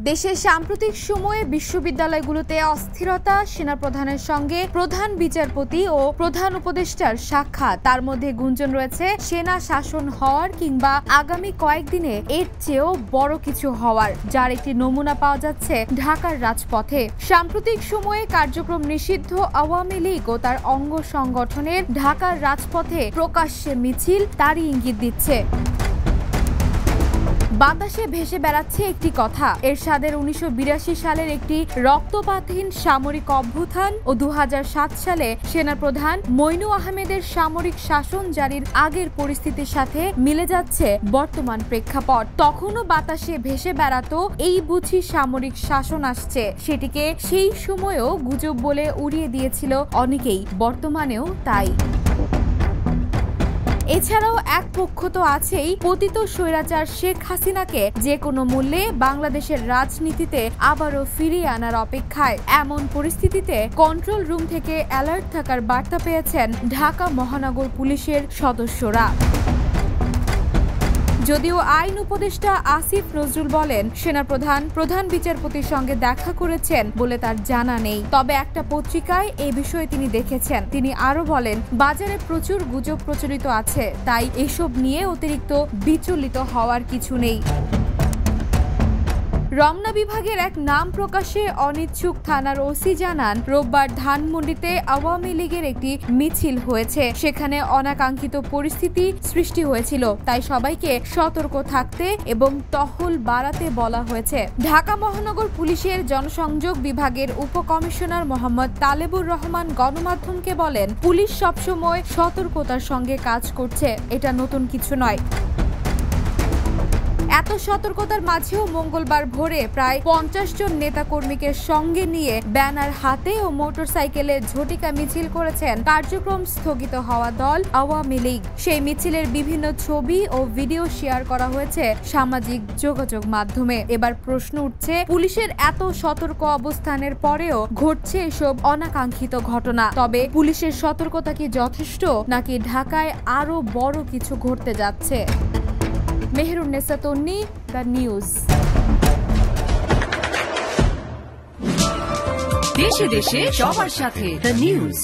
দেশের সাম্প্রতিক সময়ে বিশ্ববিদ্যালয়গুলোতে অস্থিরতা, সেনাপ্রধানের সঙ্গে প্রধান বিচারপতি ও প্রধান উপদেষ্টার সাক্ষাৎ। তার মধ্যে গুঞ্জন রয়েছে সেনা শাসন হওয়ার কিংবা আগামী কয়েকদিনে এর চেয়েও বড় কিছু হওয়ার, যার একটি নমুনা পাওয়া যাচ্ছে ঢাকার রাজপথে। সাম্প্রতিক সময়ে কার্যক্রম নিষিদ্ধ আওয়ামী লীগ ও তার অঙ্গ সংগঠনের ঢাকার রাজপথে প্রকাশ্যে মিছিল তারই ইঙ্গিত দিচ্ছে। বাতাসে ভেসে বেড়াচ্ছে একটি কথা, এরশাদের 1982 সালের একটি রক্তপাতহীন সামরিক অভ্যুত্থান ও 2007 সালে সেনাপ্রধান মইনু আহমেদের সামরিক শাসন জারির আগের পরিস্থিতির সাথে মিলে যাচ্ছে বর্তমান প্রেক্ষাপট। তখনও বাতাসে ভেসে বেড়াতো এই বুঝি সামরিক শাসন আসছে, সেটিকে সেই সময়েও গুজব বলে উড়িয়ে দিয়েছিল অনেকেই, বর্তমানেও তাই। এছাড়াও এক পক্ষ তো আছেই পতিত স্বৈরাচার শেখ হাসিনাকে যে কোনো মূল্যে বাংলাদেশের রাজনীতিতে আবারও ফিরিয়ে আনার অপেক্ষায়। এমন পরিস্থিতিতে কন্ট্রোল রুম থেকে অ্যালার্ট থাকার বার্তা পেয়েছেন ঢাকা মহানগর পুলিশের সদস্যরা। যদিও আইন উপদেষ্টা আসিফ নজরুল বলেন সেনাপ্রধান প্রধান বিচারপতির সঙ্গে দেখা করেছেন বলে তার জানা নেই, তবে একটা পত্রিকায় এই বিষয়ে তিনি দেখেছেন। তিনি আরো বলেন, বাজারে প্রচুর গুজব প্রচলিত আছে, তাই এসব নিয়ে অতিরিক্ত বিচলিত হওয়ার কিছু নেই। রমনা বিভাগের এক নাম প্রকাশে অনিচ্ছুক থানার ওসি জানান, রোববার ধানমন্ডিতে আওয়ামী লীগের একটি মিছিল হয়েছে, সেখানে অনাকাঙ্ক্ষিত পরিস্থিতি সৃষ্টি হয়েছিল, তাই সবাইকে সতর্ক থাকতে এবং টহল বাড়াতে বলা হয়েছে। ঢাকা মহানগর পুলিশের জনসংযোগ বিভাগের উপকমিশনার মোহাম্মদ তালেবুর রহমান গণমাধ্যমকে বলেন, পুলিশ সবসময় সতর্কতার সঙ্গে কাজ করছে, এটা নতুন কিছু নয়। এত সতর্কতার মাঝেও মঙ্গলবার ভোরে প্রায় 50 জন নেতাকর্মীকে সঙ্গে নিয়ে ব্যানার হাতে ও মোটরসাইকেলে ঝটিকা মিছিল করেছেন কার্যক্রম স্থগিত হওয়া দল আওয়ামী লীগ। সেই মিছিলের বিভিন্ন ছবি ও ভিডিও শেয়ার করা হয়েছে সামাজিক যোগাযোগ মাধ্যমে। এবার প্রশ্ন উঠছে, পুলিশের এত সতর্ক অবস্থানের পরেও ঘটছে এসব অনাকাঙ্ক্ষিত ঘটনা। তবে পুলিশের সতর্কতা কি যথেষ্ট, নাকি ঢাকায় আরো বড় কিছু ঘটতে যাচ্ছে? মেহেরুন্নেসা তন্নি, দ্য নিউজ। দেশে দেশে সবার সাথে, দ্য নিউজ।